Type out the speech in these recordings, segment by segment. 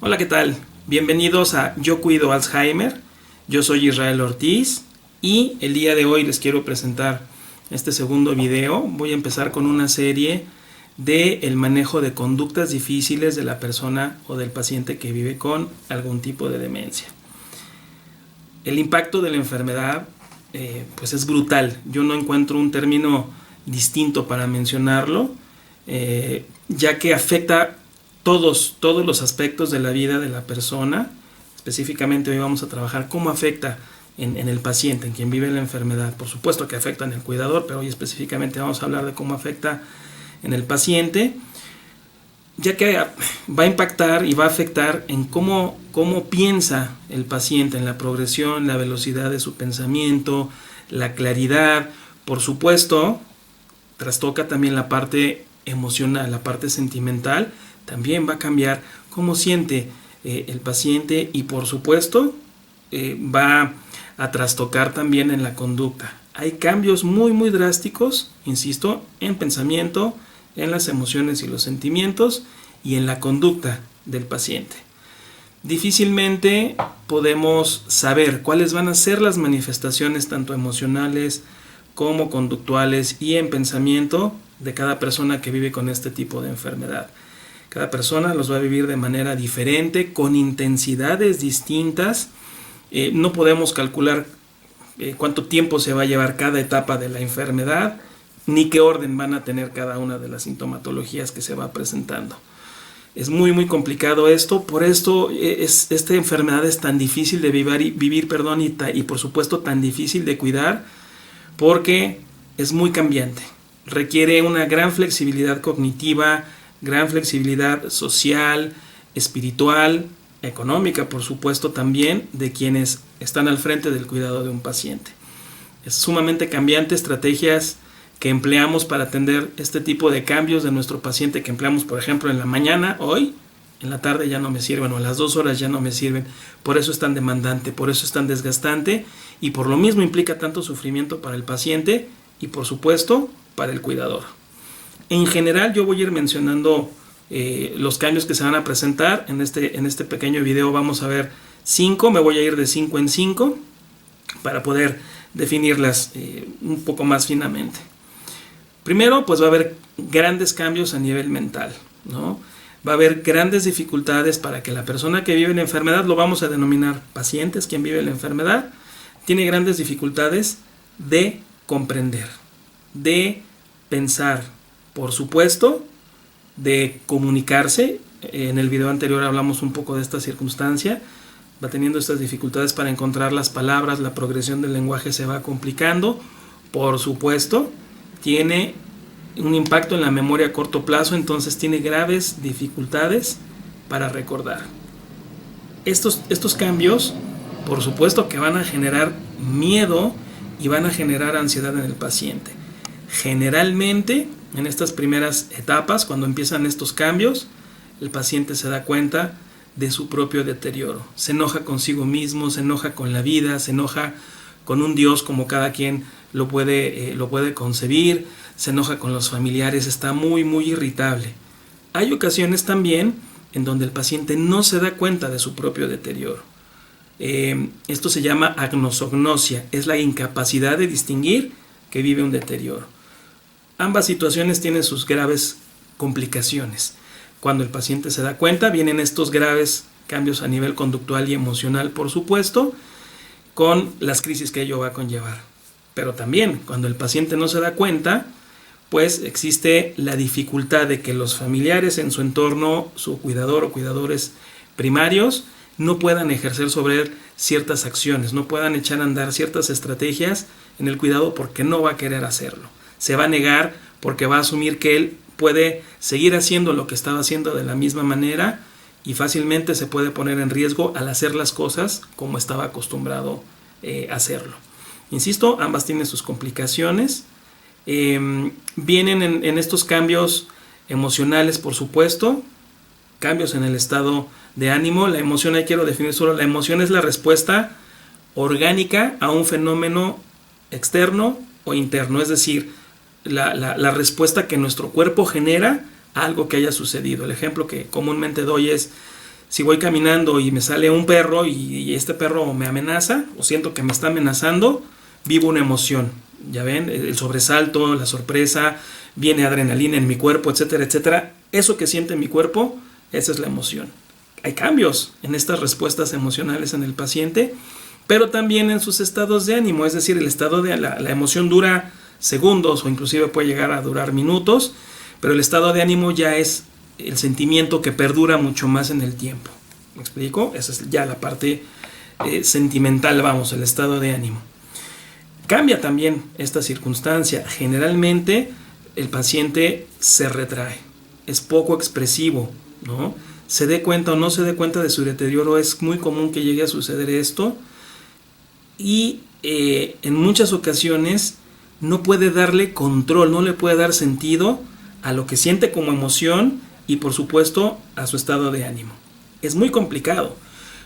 Hola, ¿qué tal? Bienvenidos a Yo Cuido Alzheimer. Yo soy Israel Ortiz y el día de hoy les quiero presentar este segundo video. Voy a empezar con una serie de el manejo de conductas difíciles de la persona o del paciente que vive con algún tipo de demencia. El impacto de la enfermedad pues es brutal. Yo no encuentro un término distinto para mencionarlo, ya que afecta todos los aspectos de la vida de la persona. Específicamente hoy vamos a trabajar cómo afecta en el paciente, en quien vive la enfermedad. Por supuesto que afecta en el cuidador, pero hoy específicamente vamos a hablar de cómo afecta en el paciente, ya que va a impactar y va a afectar en cómo piensa el paciente, en la progresión, la velocidad de su pensamiento, la claridad. Por supuesto, trastoca también la parte emocional, la parte sentimental. También va a cambiar cómo siente el paciente y por supuesto va a trastocar también en la conducta. Hay cambios muy drásticos, insisto, en pensamiento, en las emociones y los sentimientos y en la conducta del paciente. Difícilmente podemos saber cuáles van a ser las manifestaciones tanto emocionales como conductuales y en pensamiento de cada persona que vive con este tipo de enfermedad. Cada persona los va a vivir de manera diferente, con intensidades distintas. No podemos calcular cuánto tiempo se va a llevar cada etapa de la enfermedad, ni qué orden van a tener cada una de las sintomatologías que se va presentando. Es muy complicado esto, por esto esta enfermedad es tan difícil de vivir, y por supuesto tan difícil de cuidar, porque es muy cambiante. Requiere una gran flexibilidad cognitiva, gran flexibilidad social, espiritual, económica, por supuesto también, de quienes están al frente del cuidado de un paciente. Es sumamente cambiante, estrategias que empleamos para atender este tipo de cambios de nuestro paciente, que empleamos, por ejemplo, en la mañana, hoy, en la tarde ya no me sirven, o a las 2 horas ya no me sirven. Por eso es tan demandante, por eso es tan desgastante, y por lo mismo implica tanto sufrimiento para el paciente y, por supuesto, para el cuidador. En general, yo voy a ir mencionando los cambios que se van a presentar. En este pequeño video vamos a ver 5, me voy a ir de 5 en 5 para poder definirlas un poco más finamente. Primero, pues va a haber grandes cambios a nivel mental, ¿no? Va a haber grandes dificultades para que la persona que vive la enfermedad, lo vamos a denominar pacientes, quien vive la enfermedad, tiene grandes dificultades de comprender, de pensar, por supuesto, de comunicarse. En el video anterior hablamos un poco de esta circunstancia. Va teniendo estas dificultades para encontrar las palabras, la progresión del lenguaje se va complicando. Por supuesto, tiene un impacto en la memoria a corto plazo, entonces tiene graves dificultades para recordar. Estos cambios, por supuesto que van a generar miedo y van a generar ansiedad en el paciente. Generalmente, en estas primeras etapas, cuando empiezan estos cambios, el paciente se da cuenta de su propio deterioro. Se enoja consigo mismo, se enoja con la vida, se enoja con un Dios como cada quien lo puede concebir, se enoja con los familiares, está muy irritable. Hay ocasiones también en donde el paciente no se da cuenta de su propio deterioro. Esto se llama agnosognosia, es la incapacidad de distinguir que vive un deterioro. Ambas situaciones tienen sus graves complicaciones. Cuando el paciente se da cuenta, vienen estos graves cambios a nivel conductual y emocional, por supuesto, con las crisis que ello va a conllevar. Pero también, cuando el paciente no se da cuenta, pues existe la dificultad de que los familiares en su entorno, su cuidador o cuidadores primarios, no puedan ejercer sobre él ciertas acciones, no puedan echar a andar ciertas estrategias en el cuidado porque no va a querer hacerlo. Se va a negar porque va a asumir que él puede seguir haciendo lo que estaba haciendo de la misma manera y fácilmente se puede poner en riesgo al hacer las cosas como estaba acostumbrado a hacerlo. Insisto, ambas tienen sus complicaciones. Vienen en estos cambios emocionales, por supuesto, cambios en el estado de ánimo. La emoción, ahí quiero definir solo, la emoción es la respuesta orgánica a un fenómeno externo o interno, es decir, la respuesta que nuestro cuerpo genera a algo que haya sucedido. El ejemplo que comúnmente doy es, Si voy caminando y me sale un perro y este perro me amenaza o siento que me está amenazando, vivo una emoción. Ya ven, el sobresalto, la sorpresa, viene adrenalina en mi cuerpo, etcétera, etcétera. Eso que siente mi cuerpo, esa es la emoción. Hay cambios en estas respuestas emocionales en el paciente, pero también en sus estados de ánimo. Es decir, el estado de la emoción dura segundos o inclusive puede llegar a durar minutos, pero el estado de ánimo ya es el sentimiento que perdura mucho más en el tiempo. ¿Me explico? Esa es ya la parte sentimental, vamos, el estado de ánimo. Cambia también esta circunstancia. Generalmente el paciente se retrae, es poco expresivo, ¿no? Se dé cuenta o no se dé cuenta de su deterioro, es muy común que llegue a suceder esto, y en muchas ocasiones no puede darle control, no le puede dar sentido a lo que siente como emoción y por supuesto a su estado de ánimo. Es muy complicado.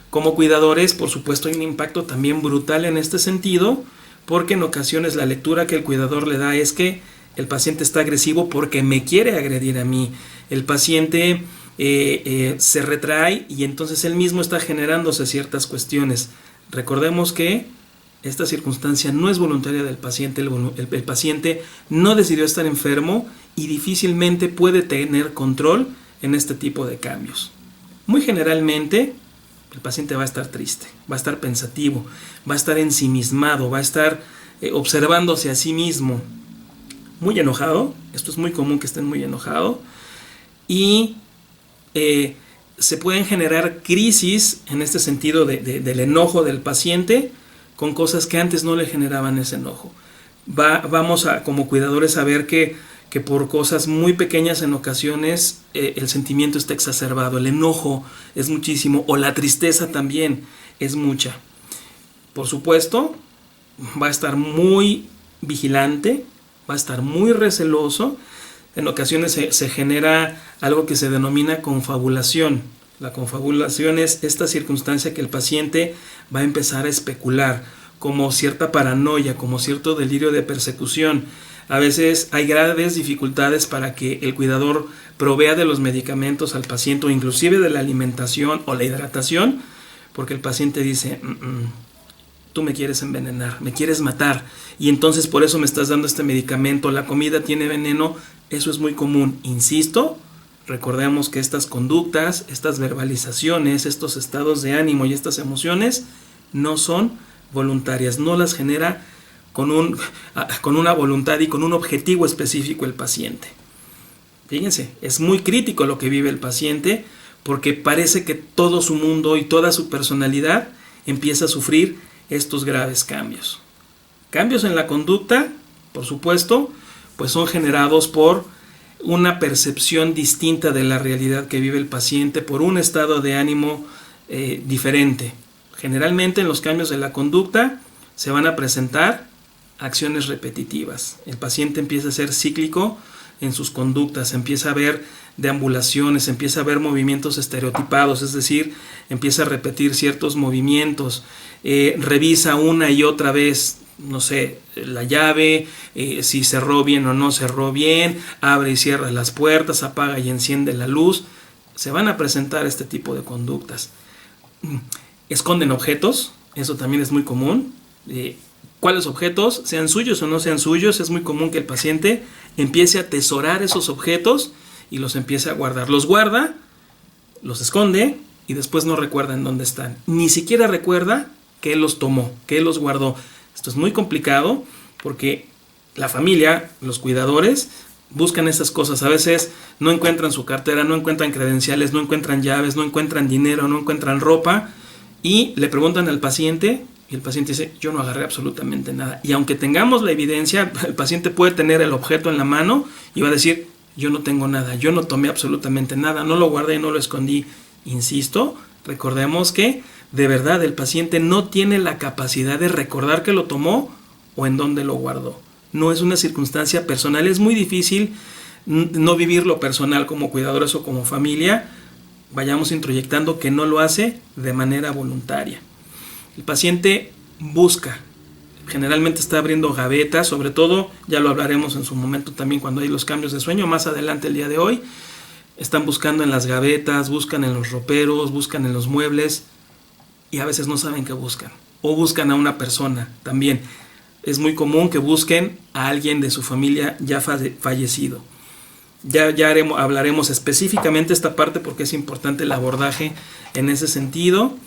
Como cuidadores, por supuesto, hay un impacto también brutal en este sentido, porque en ocasiones la lectura que el cuidador le da es que el paciente está agresivo porque me quiere agredir a mí. El paciente se retrae y entonces él mismo está generándose ciertas cuestiones. Recordemos que esta circunstancia no es voluntaria del paciente. El paciente no decidió estar enfermo y difícilmente puede tener control en este tipo de cambios. Muy generalmente el paciente va a estar triste, va a estar pensativo, va a estar ensimismado, va a estar observándose a sí mismo, muy enojado. Esto es muy común, que estén muy enojados, y se pueden generar crisis en este sentido del enojo del paciente con cosas que antes no le generaban ese enojo. Vamos como cuidadores a ver que por cosas muy pequeñas en ocasiones el sentimiento está exacerbado, el enojo es muchísimo, o la tristeza también es mucha. Por supuesto, va a estar muy vigilante, va a estar muy receloso. En ocasiones se genera algo que se denomina confabulación. La confabulación es esta circunstancia que el paciente va a empezar a especular, como cierta paranoia, como cierto delirio de persecución. A veces hay graves dificultades para que el cuidador provea de los medicamentos al paciente, o inclusive de la alimentación o la hidratación, porque el paciente dice: tú me quieres envenenar, me quieres matar, y entonces por eso me estás dando este medicamento, la comida tiene veneno. Eso es muy común. Insisto, recordemos que estas conductas, estas verbalizaciones, estos estados de ánimo y estas emociones no son voluntarias, no las genera con una voluntad y con un objetivo específico el paciente. Fíjense, es muy crítico lo que vive el paciente, porque parece que todo su mundo y toda su personalidad empieza a sufrir estos graves cambios. Cambios en la conducta, por supuesto, pues son generados por una percepción distinta de la realidad que vive el paciente, por un estado de ánimo diferente. Generalmente en los cambios de la conducta se van a presentar acciones repetitivas. El paciente empieza a ser cíclico en sus conductas, empieza a ver deambulaciones, empieza a ver movimientos estereotipados, es decir, empieza a repetir ciertos movimientos, revisa una y otra vez, no sé, la llave, si cerró bien o no cerró bien, abre y cierra las puertas, apaga y enciende la luz. Se van a presentar este tipo de conductas. Esconden objetos, eso también es muy común. ¿Cuáles objetos? Sean suyos o no sean suyos, es muy común que el paciente empiece a atesorar esos objetos y los empiece a guardar. Los guarda, los esconde y después no recuerda en dónde están. Ni siquiera recuerda que él los tomó, que él los guardó. Esto es muy complicado porque la familia, los cuidadores, buscan esas cosas. A veces no encuentran su cartera, no encuentran credenciales, no encuentran llaves, no encuentran dinero, no encuentran ropa, y le preguntan al paciente y el paciente dice: yo no agarré absolutamente nada. Y aunque tengamos la evidencia, el paciente puede tener el objeto en la mano y va a decir: yo no tengo nada, yo no tomé absolutamente nada, no lo guardé, no lo escondí. Insisto, recordemos que de verdad el paciente no tiene la capacidad de recordar que lo tomó o en dónde lo guardó. No es una circunstancia personal, es muy difícil no vivir lo personal como cuidadores o como familia. Vayamos introyectando que no lo hace de manera voluntaria. El paciente busca, generalmente está abriendo gavetas, sobre todo, ya lo hablaremos en su momento también cuando hay los cambios de sueño, más adelante el día de hoy. están buscando en las gavetas, buscan en los roperos, buscan en los muebles y a veces no saben qué buscan. O buscan a una persona también. Es muy común que busquen a alguien de su familia ya fallecido. Ya hablaremos específicamente esta parte porque es importante el abordaje en ese sentido.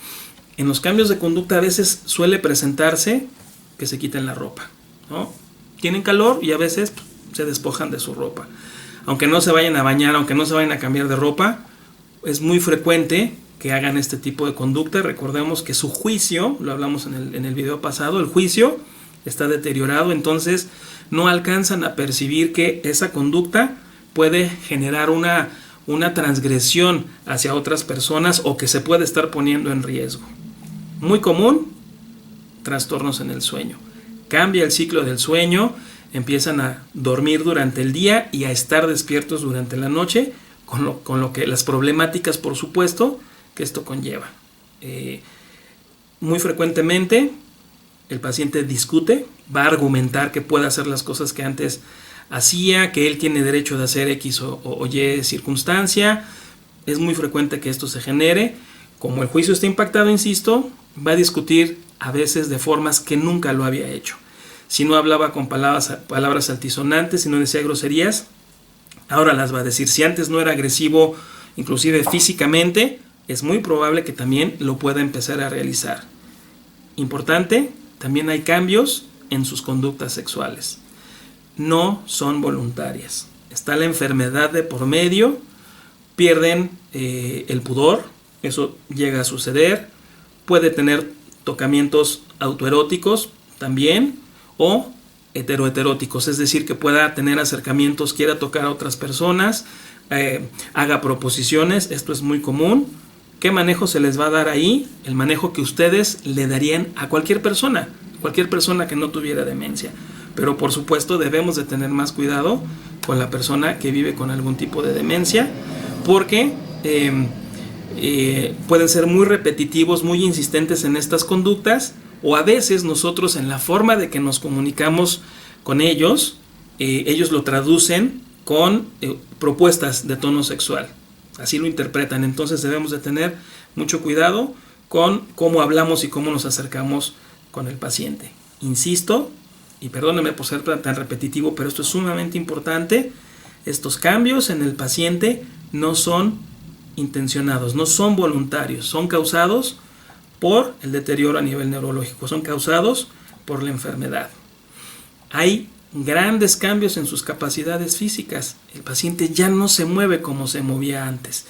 En los cambios de conducta a veces suele presentarse que se quiten la ropa, ¿no? Tienen calor y a veces se despojan de su ropa. Aunque no se vayan a bañar, aunque no se vayan a cambiar de ropa, es muy frecuente que hagan este tipo de conducta. Recordemos que su juicio, lo hablamos en el video pasado, el juicio está deteriorado, entonces no alcanzan a percibir que esa conducta puede generar una transgresión hacia otras personas o que se puede estar poniendo en riesgo. Muy común, trastornos en el sueño. Cambia el ciclo del sueño, empiezan a dormir durante el día y a estar despiertos durante la noche, con lo que las problemáticas, por supuesto, que esto conlleva. Muy frecuentemente el paciente discute, va a argumentar que puede hacer las cosas que antes hacía, que él tiene derecho de hacer X o Y circunstancia. Es muy frecuente que esto se genere. Como el juicio está impactado, insisto, va a discutir a veces de formas que nunca lo había hecho. Si no hablaba con palabras altisonantes, si no decía groserías, ahora las va a decir. Si antes no era agresivo, inclusive físicamente, es muy probable que también lo pueda empezar a realizar. Importante, también hay cambios en sus conductas sexuales. No son voluntarias. Está la enfermedad de por medio, pierden el pudor, eso llega a suceder. Puede tener tocamientos autoeróticos también, o heteroeróticos, es decir, que pueda tener acercamientos, quiera tocar a otras personas, haga proposiciones. Esto es muy común. ¿Qué manejo se les va a dar ahí? El manejo que ustedes le darían a cualquier persona que no tuviera demencia. Pero por supuesto debemos de tener más cuidado con la persona que vive con algún tipo de demencia, porque pueden ser muy repetitivos, muy insistentes en estas conductas, o a veces nosotros en la forma de que nos comunicamos con ellos, ellos lo traducen con propuestas de tono sexual. Así lo interpretan. Entonces debemos de tener mucho cuidado con cómo hablamos y cómo nos acercamos con el paciente. Insisto, y perdónenme por ser tan repetitivo, pero esto es sumamente importante. Estos cambios en el paciente no son intencionados, no son voluntarios, son causados por el deterioro a nivel neurológico, son causados por la enfermedad. Hay grandes cambios en sus capacidades físicas. El paciente ya no se mueve como se movía antes,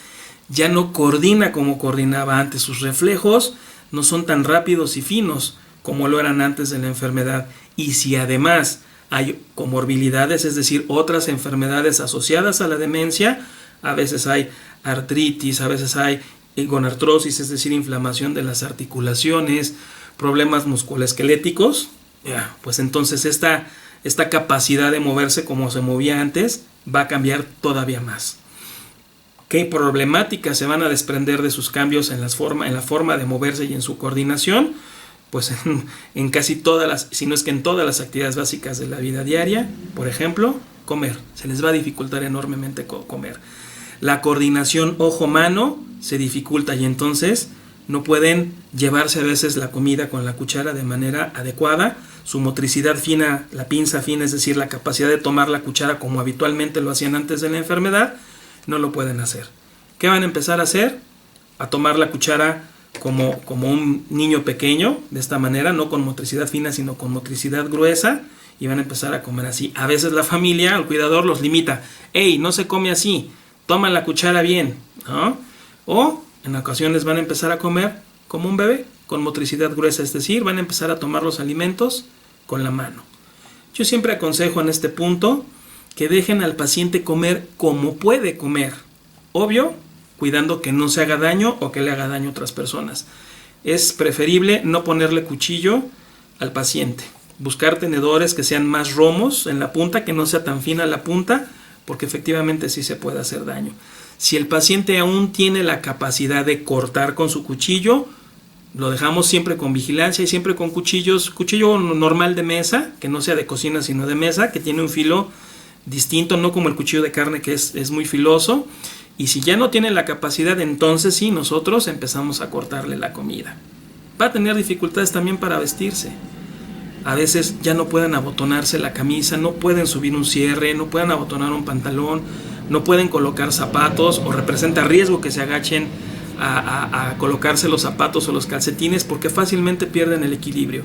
ya no coordina como coordinaba antes, sus reflejos no son tan rápidos y finos como lo eran antes de la enfermedad. Y si además hay comorbilidades, es decir, otras enfermedades asociadas a la demencia, a veces hay artritis, a veces hay gonartrosis, es decir, inflamación de las articulaciones, problemas musculoesqueléticos, pues entonces esta capacidad de moverse como se movía antes va a cambiar todavía más. ¿Qué problemáticas se van a desprender de sus cambios en la forma de moverse y en su coordinación? Pues en casi todas si no es que en todas las actividades básicas de la vida diaria. Por ejemplo, comer. Se les va a dificultar enormemente comer. La coordinación ojo-mano se dificulta y entonces no pueden llevarse a veces la comida con la cuchara de manera adecuada. Su motricidad fina, la pinza fina, es decir, la capacidad de tomar la cuchara como habitualmente lo hacían antes de la enfermedad, no lo pueden hacer. ¿Qué van a empezar a hacer? A tomar la cuchara como un niño pequeño, de esta manera, no con motricidad fina, sino con motricidad gruesa, y van a empezar a comer así. A veces la familia, el cuidador, los limita. ¡Ey, no se come así! Toma la cuchara bien, ¿no? O en ocasiones van a empezar a comer como un bebé, con motricidad gruesa, es decir, van a empezar a tomar los alimentos con la mano. Yo siempre aconsejo en este punto que dejen al paciente comer como puede comer. Obvio, cuidando que no se haga daño o que le haga daño a otras personas. Es preferible no ponerle cuchillo al paciente. Buscar tenedores que sean más romos en la punta, que no sea tan fina la punta, porque efectivamente sí se puede hacer daño. Si el paciente aún tiene la capacidad de cortar con su cuchillo, lo dejamos siempre con vigilancia y siempre con cuchillo normal de mesa, que no sea de cocina sino de mesa, que tiene un filo distinto, no como el cuchillo de carne que es muy filoso. Y si ya no tiene la capacidad, entonces sí, nosotros empezamos a cortarle la comida. Va a tener dificultades también para vestirse. A veces ya no pueden abotonarse la camisa, no pueden subir un cierre, no pueden abotonar un pantalón, no pueden colocar zapatos, o representa riesgo que se agachen a colocarse los zapatos o los calcetines porque fácilmente pierden el equilibrio.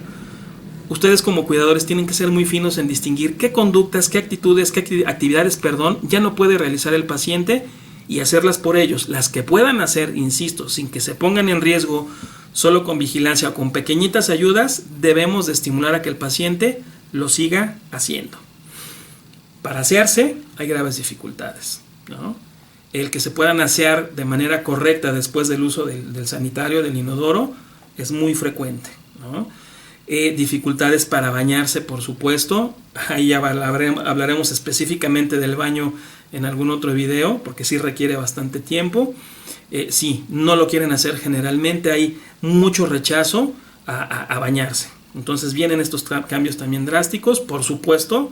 Ustedes como cuidadores tienen que ser muy finos en distinguir qué conductas, qué actitudes, qué actividades, ya no puede realizar el paciente y hacerlas por ellos. Las que puedan hacer, insisto, sin que se pongan en riesgo, solo con vigilancia o con pequeñitas ayudas, debemos de estimular a que el paciente lo siga haciendo. Para asearse hay graves dificultades, ¿no? El que se puedan asear de manera correcta después del uso del sanitario, del inodoro, es muy frecuente, ¿no? Dificultades para bañarse, por supuesto. Ahí ya hablaremos específicamente del baño en algún otro video, porque sí requiere bastante tiempo. Sí, no lo quieren hacer generalmente, hay mucho rechazo a bañarse. Entonces vienen estos cambios también drásticos, por supuesto.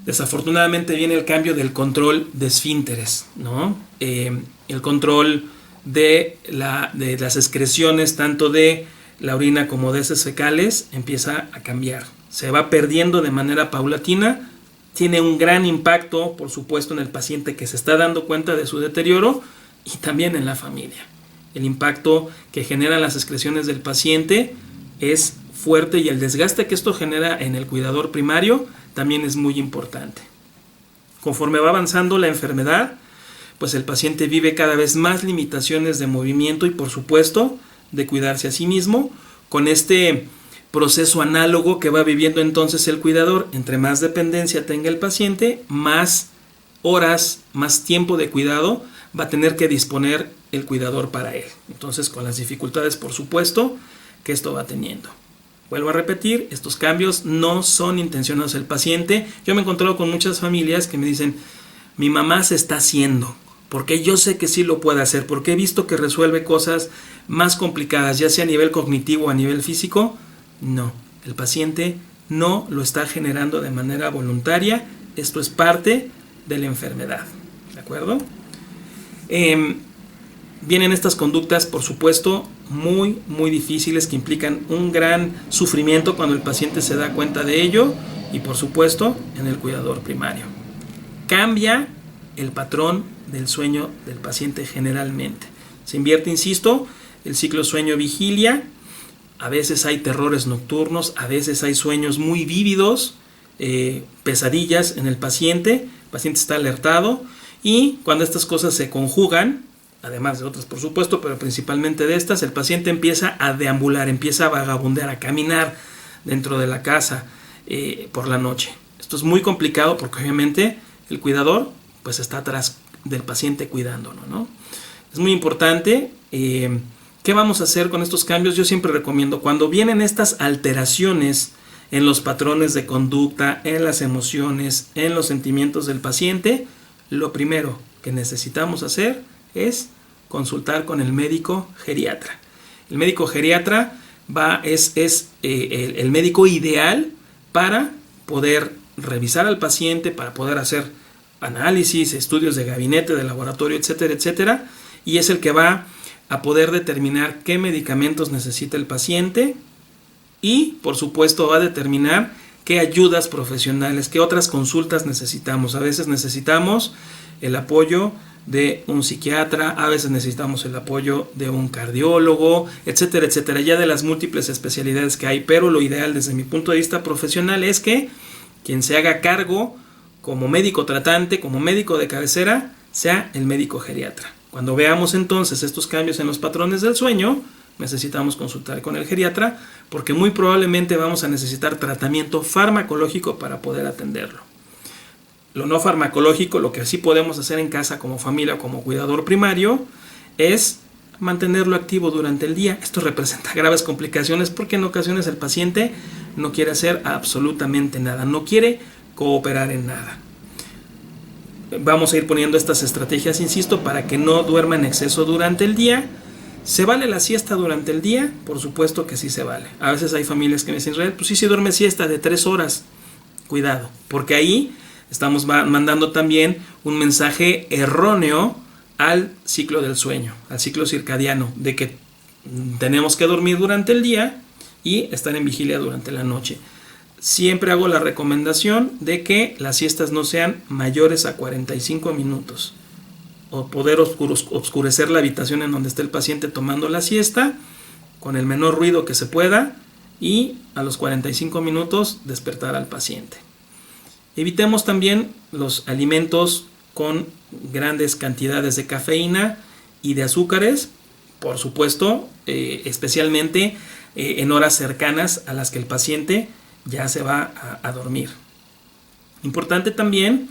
Desafortunadamente viene el cambio del control de esfínteres, ¿no? El control de las excreciones, tanto de la orina como de heces fecales, empieza a cambiar. Se va perdiendo de manera paulatina. Tiene un gran impacto, por supuesto, en el paciente que se está dando cuenta de su deterioro y también en la familia. El impacto que generan las excreciones del paciente es fuerte y el desgaste que esto genera en el cuidador primario también es muy importante. Conforme va avanzando la enfermedad, pues el paciente vive cada vez más limitaciones de movimiento y, por supuesto, de cuidarse a sí mismo, con este proceso análogo que va viviendo entonces el cuidador. Entre más dependencia tenga el paciente, más horas, más tiempo de cuidado va a tener que disponer el cuidador para él. Entonces, con las dificultades, por supuesto, que esto va teniendo. Vuelvo a repetir, estos cambios no son intencionados del paciente. Yo me he encontrado con muchas familias que me dicen, mi mamá se está haciendo, porque yo sé que sí lo puede hacer, porque he visto que resuelve cosas más complicadas, ya sea a nivel cognitivo o a nivel físico. No, el paciente no lo está generando de manera voluntaria. Esto es parte de la enfermedad, ¿de acuerdo? Vienen estas conductas, por supuesto, muy difíciles, que implican un gran sufrimiento cuando el paciente se da cuenta de ello, y por supuesto en el cuidador primario. Cambia el patrón del sueño del paciente generalmente. Se invierte, insisto, el ciclo sueño-vigilia. A veces hay terrores nocturnos, a veces hay sueños muy vívidos, pesadillas en el paciente está alertado, y cuando estas cosas se conjugan, además de otras por supuesto, pero principalmente de estas, el paciente empieza a deambular, empieza a vagabundear, a caminar dentro de la casa por la noche. Esto es muy complicado porque obviamente el cuidador pues está atrás del paciente cuidándolo, ¿no? Es muy importante. ¿Qué vamos a hacer con estos cambios? Yo siempre recomiendo, cuando vienen estas alteraciones en los patrones de conducta, en las emociones, en los sentimientos del paciente, lo primero que necesitamos hacer es consultar con el médico geriatra. El médico geriatra es el médico ideal para poder revisar al paciente, para poder hacer análisis, estudios de gabinete, de laboratorio, etcétera, etcétera, y es el que va a poder determinar qué medicamentos necesita el paciente y, por supuesto, va a determinar qué ayudas profesionales, qué otras consultas necesitamos. A veces necesitamos el apoyo de un psiquiatra, a veces necesitamos el apoyo de un cardiólogo, etcétera, etcétera, ya de las múltiples especialidades que hay, pero lo ideal desde mi punto de vista profesional es que quien se haga cargo como médico tratante, como médico de cabecera, sea el médico geriatra. Cuando veamos entonces estos cambios en los patrones del sueño, necesitamos consultar con el geriatra porque muy probablemente vamos a necesitar tratamiento farmacológico para poder atenderlo. Lo no farmacológico, lo que sí podemos hacer en casa como familia o como cuidador primario, es mantenerlo activo durante el día. Esto representa graves complicaciones porque en ocasiones el paciente no quiere hacer absolutamente nada, no quiere cooperar en nada. Vamos a ir poniendo estas estrategias, insisto, para que no duerma en exceso durante el día. ¿Se vale la siesta durante el día? Por supuesto que sí se vale. A veces hay familias que me dicen, pues sí, duerme siesta de 3 horas. Cuidado, porque ahí estamos mandando también un mensaje erróneo al ciclo del sueño, al ciclo circadiano, de que tenemos que dormir durante el día y estar en vigilia durante la noche. Siempre hago la recomendación de que las siestas no sean mayores a 45 minutos. O poder oscurecer la habitación en donde esté el paciente tomando la siesta con el menor ruido que se pueda y a los 45 minutos despertar al paciente. Evitemos también los alimentos con grandes cantidades de cafeína y de azúcares, por supuesto, especialmente en horas cercanas a las que el paciente ya se va a dormir. Importante también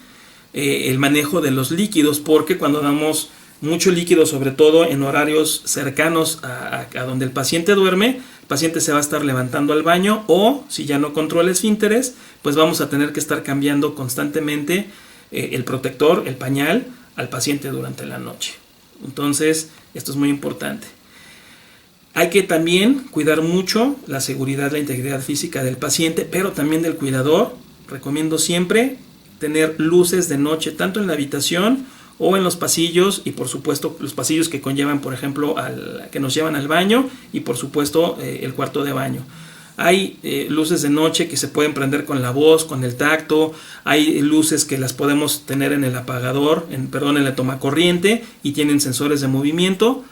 el manejo de los líquidos, porque cuando damos mucho líquido, sobre todo en horarios cercanos a donde el paciente duerme, el paciente se va a estar levantando al baño, o si ya no controla esfínteres, pues vamos a tener que estar cambiando constantemente el protector, el pañal, al paciente durante la noche. Entonces, esto es muy importante. Hay que también cuidar mucho la seguridad, la integridad física del paciente, pero también del cuidador. Recomiendo siempre tener luces de noche, tanto en la habitación o en los pasillos, y por supuesto los pasillos que conllevan, por ejemplo, que nos llevan al baño, y por supuesto el cuarto de baño. Hay luces de noche que se pueden prender con la voz, con el tacto. Hay luces que las podemos tener en el apagador, en el tomacorriente, y tienen sensores de movimiento.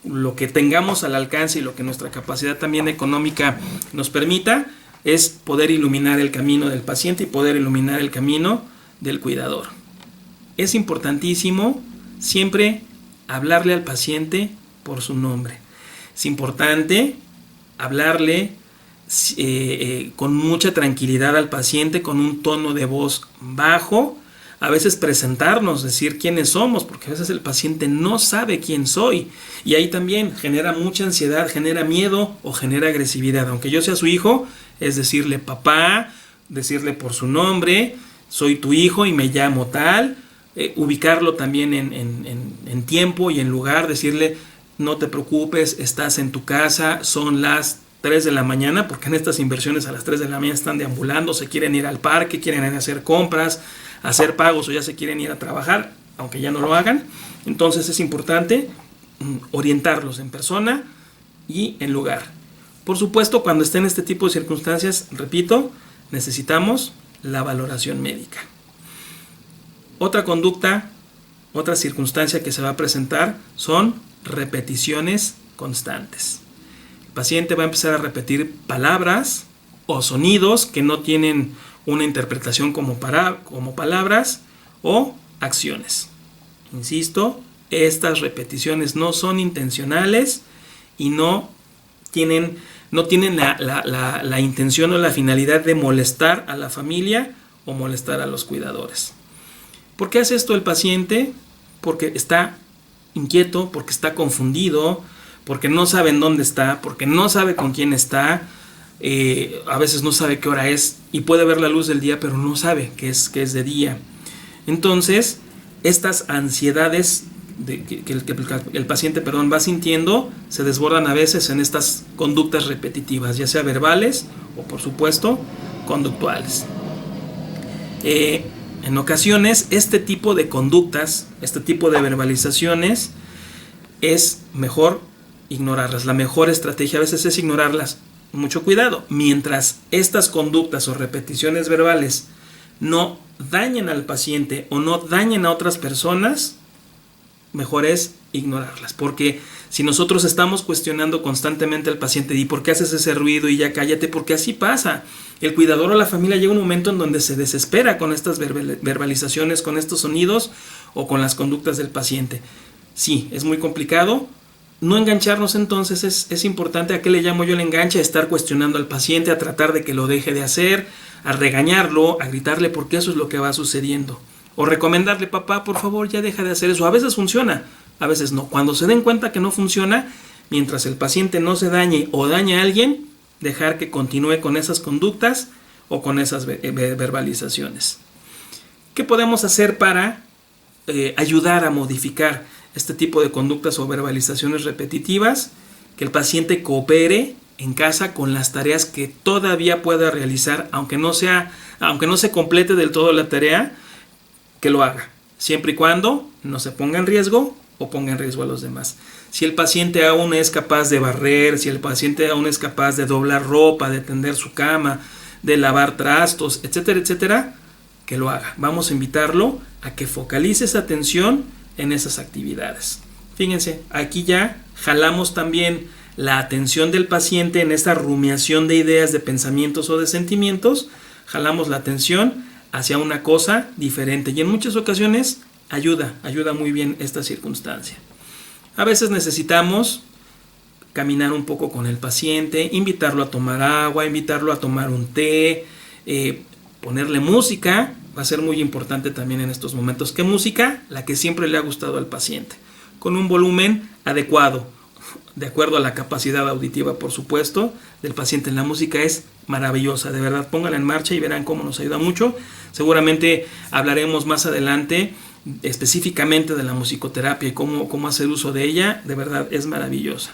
Lo que tengamos al alcance y lo que nuestra capacidad también económica nos permita es poder iluminar el camino del paciente y poder iluminar el camino del cuidador. Es importantísimo siempre hablarle al paciente por su nombre. Es importante hablarle con mucha tranquilidad al paciente, con un tono de voz bajo. A veces presentarnos, decir quiénes somos, porque a veces el paciente no sabe quién soy, y ahí también genera mucha ansiedad, genera miedo o genera agresividad. Aunque yo sea su hijo, es decirle papá, decirle por su nombre, soy tu hijo y me llamo tal, ubicarlo también en tiempo y en lugar, decirle no te preocupes, estás en tu casa, son las 3 de la mañana, porque en estas inversiones a las 3 de la mañana están deambulando, se quieren ir al parque, quieren ir a hacer compras, hacer pagos, o ya se quieren ir a trabajar, aunque ya no lo hagan. Entonces es importante orientarlos en persona y en lugar. Por supuesto, cuando estén en este tipo de circunstancias, repito, necesitamos la valoración médica. Otra conducta, otra circunstancia que se va a presentar son repeticiones constantes. El paciente va a empezar a repetir palabras o sonidos que no tienen una interpretación como palabras o acciones. Insisto, estas repeticiones no son intencionales y no tienen la intención o la finalidad de molestar a la familia o molestar a los cuidadores. ¿Por qué hace esto el paciente? Porque está inquieto, porque está confundido, porque no sabe en dónde está, porque no sabe con quién está. A veces no sabe qué hora es y puede ver la luz del día, pero no sabe que es de día. Entonces, estas ansiedades que el paciente va sintiendo se desbordan a veces en estas conductas repetitivas, ya sea verbales o, por supuesto, conductuales. En ocasiones, este tipo de conductas, este tipo de verbalizaciones, es mejor ignorarlas. La mejor estrategia a veces es ignorarlas. Mucho cuidado, mientras estas conductas o repeticiones verbales no dañen al paciente o no dañen a otras personas, mejor es ignorarlas, porque si nosotros estamos cuestionando constantemente al paciente, ¿y por qué haces ese ruido? Y ya cállate, porque así pasa. El cuidador o la familia llega un momento en donde se desespera con estas verbalizaciones, con estos sonidos o con las conductas del paciente. Sí, es muy complicado. No engancharnos entonces es importante. ¿A qué le llamo yo el enganche? A estar cuestionando al paciente, a tratar de que lo deje de hacer, a regañarlo, a gritarle, porque eso es lo que va sucediendo. O recomendarle, papá, por favor, ya deja de hacer eso. A veces funciona, a veces no. Cuando se den cuenta que no funciona, mientras el paciente no se dañe o dañe a alguien, dejar que continúe con esas conductas o con esas verbalizaciones. ¿Qué podemos hacer para ayudar a modificar este tipo de conductas o verbalizaciones repetitivas? Que el paciente coopere en casa con las tareas que todavía pueda realizar, aunque no se complete del todo la tarea, que lo haga. siempre y cuando no se ponga en riesgo o ponga en riesgo a los demás. Si el paciente aún es capaz de barrer, si el paciente aún es capaz de doblar ropa, de tender su cama, de lavar trastos, etcétera, etcétera, que lo haga. Vamos a invitarlo a que focalice esa atención en esas actividades. Fíjense, aquí ya jalamos también la atención del paciente en esta rumiación de ideas, de pensamientos o de sentimientos, jalamos la atención hacia una cosa diferente y en muchas ocasiones ayuda muy bien esta circunstancia. A veces necesitamos caminar un poco con el paciente, invitarlo a tomar agua, invitarlo a tomar un té, ponerle música, va a ser muy importante también en estos momentos. ¿Qué música? La que siempre le ha gustado al paciente, con un volumen adecuado, de acuerdo a la capacidad auditiva, por supuesto, del paciente. La música es maravillosa, de verdad, póngala en marcha y verán cómo nos ayuda mucho. Seguramente hablaremos más adelante específicamente de la musicoterapia y cómo hacer uso de ella. De verdad es maravillosa.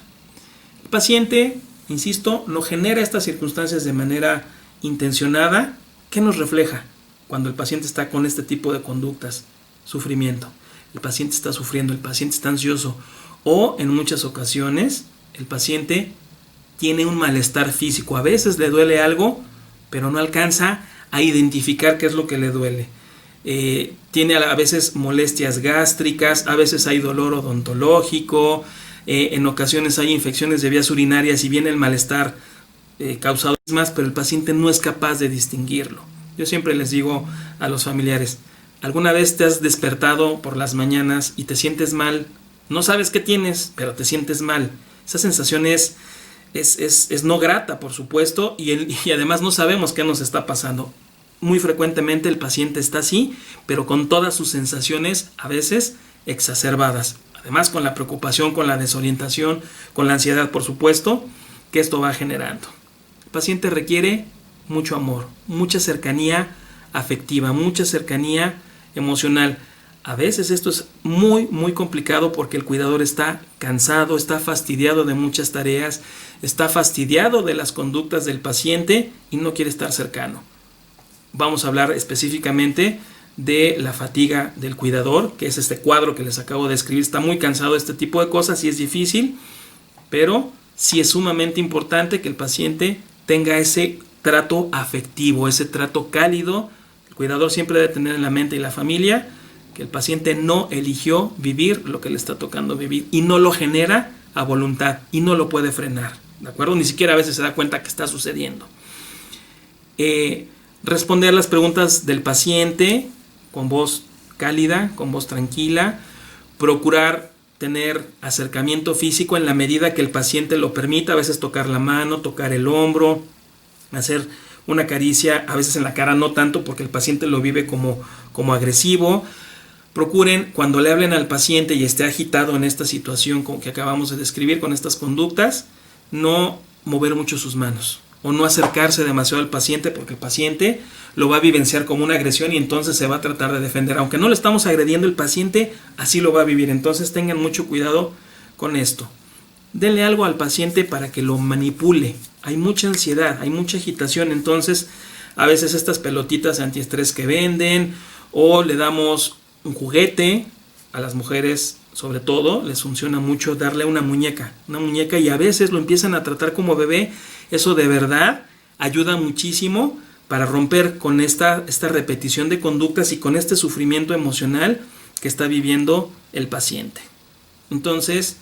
El paciente, insisto, no genera estas circunstancias de manera intencionada. ¿Qué nos refleja cuando el paciente está con este tipo de conductas? Sufrimiento. El paciente está sufriendo, el paciente está ansioso, o en muchas ocasiones el paciente tiene un malestar físico. A veces le duele algo, pero no alcanza a identificar qué es lo que le duele. Tiene a veces molestias gástricas, a veces hay dolor odontológico, en ocasiones hay infecciones de vías urinarias y viene el malestar causado más, pero el paciente no es capaz de distinguirlo. Yo siempre les digo a los familiares, ¿alguna vez te has despertado por las mañanas y te sientes mal? No sabes qué tienes, pero te sientes mal. Esa sensación es no grata, por supuesto, y además no sabemos qué nos está pasando. Muy frecuentemente el paciente está así, pero con todas sus sensaciones a veces exacerbadas. Además con la preocupación, con la desorientación, con la ansiedad, por supuesto, que esto va generando. El paciente requiere mucho amor, mucha cercanía afectiva, mucha cercanía emocional. A veces esto es muy complicado porque el cuidador está cansado, está fastidiado de muchas tareas, está fastidiado de las conductas del paciente y no quiere estar cercano. Vamos a hablar específicamente de la fatiga del cuidador, que es este cuadro que les acabo de escribir. Está muy cansado de este tipo de cosas y es difícil, pero sí es sumamente importante que el paciente tenga ese trato afectivo, ese trato cálido. El cuidador siempre debe tener en la mente y la familia que el paciente no eligió vivir lo que le está tocando vivir y no lo genera a voluntad y no lo puede frenar, ¿de acuerdo? Ni siquiera a veces se da cuenta que está sucediendo. Responder las preguntas del paciente con voz cálida, con voz tranquila, procurar tener acercamiento físico en la medida que el paciente lo permita, a veces tocar la mano, tocar el hombro, hacer una caricia, a veces en la cara no tanto porque el paciente lo vive como agresivo. Procuren, cuando le hablen al paciente y esté agitado en esta situación que acabamos de describir, con estas conductas, no mover mucho sus manos o no acercarse demasiado al paciente porque el paciente lo va a vivenciar como una agresión y entonces se va a tratar de defender. Aunque no le estamos agrediendo, el paciente así lo va a vivir. Entonces tengan mucho cuidado con esto. Denle algo al paciente para que lo manipule. Hay mucha ansiedad, hay mucha agitación, entonces a veces estas pelotitas antiestrés que venden, o le damos un juguete. A las mujeres sobre todo les funciona mucho darle una muñeca y a veces lo empiezan a tratar como bebé. Eso de verdad ayuda muchísimo para romper con esta repetición de conductas y con este sufrimiento emocional que está viviendo el paciente. Entonces,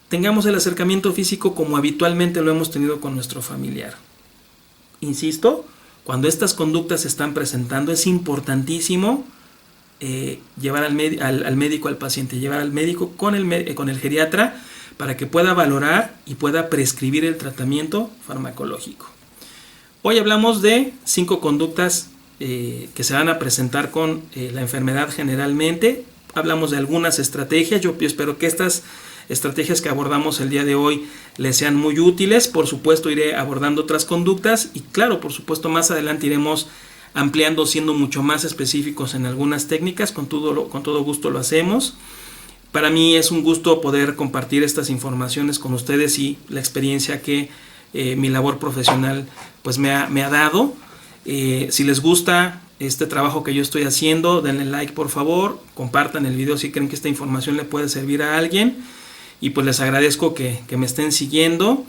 tengamos el acercamiento físico como habitualmente lo hemos tenido con nuestro familiar. Insisto, cuando estas conductas se están presentando es importantísimo llevar al médico al paciente, llevar al médico con el geriatra para que pueda valorar y pueda prescribir el tratamiento farmacológico. Hoy hablamos de 5 conductas que se van a presentar con la enfermedad generalmente. Hablamos de algunas estrategias. Yo espero que estas estrategias que abordamos el día de hoy les sean muy útiles. Por supuesto iré abordando otras conductas y claro, por supuesto más adelante iremos ampliando, siendo mucho más específicos en algunas técnicas. Con todo gusto lo hacemos. Para mí es un gusto poder compartir estas informaciones con ustedes y la experiencia que mi labor profesional pues me ha dado. Si les gusta este trabajo que yo estoy haciendo, denle like por favor, compartan el video si creen que esta información le puede servir a alguien, y pues les agradezco que me estén siguiendo.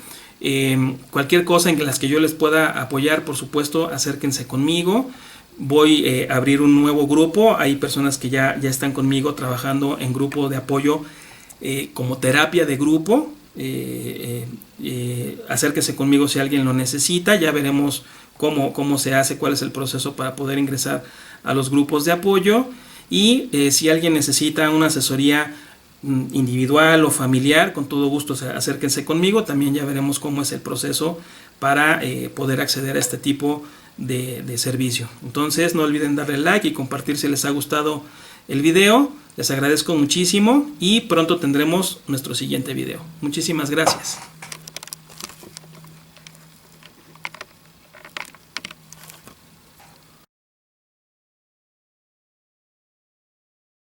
Cualquier cosa en las que yo les pueda apoyar, por supuesto, acérquense conmigo. Voy a abrir un nuevo grupo, hay personas que ya están conmigo trabajando en grupo de apoyo como terapia de grupo. Acérquese conmigo si alguien lo necesita, ya veremos cómo se hace, cuál es el proceso para poder ingresar a los grupos de apoyo. Y si alguien necesita una asesoría individual o familiar, con todo gusto acérquense conmigo, también ya veremos cómo es el proceso para poder acceder a este tipo de servicio. Entonces no olviden darle like y compartir si les ha gustado el video. Les agradezco muchísimo y pronto tendremos nuestro siguiente video. Muchísimas gracias.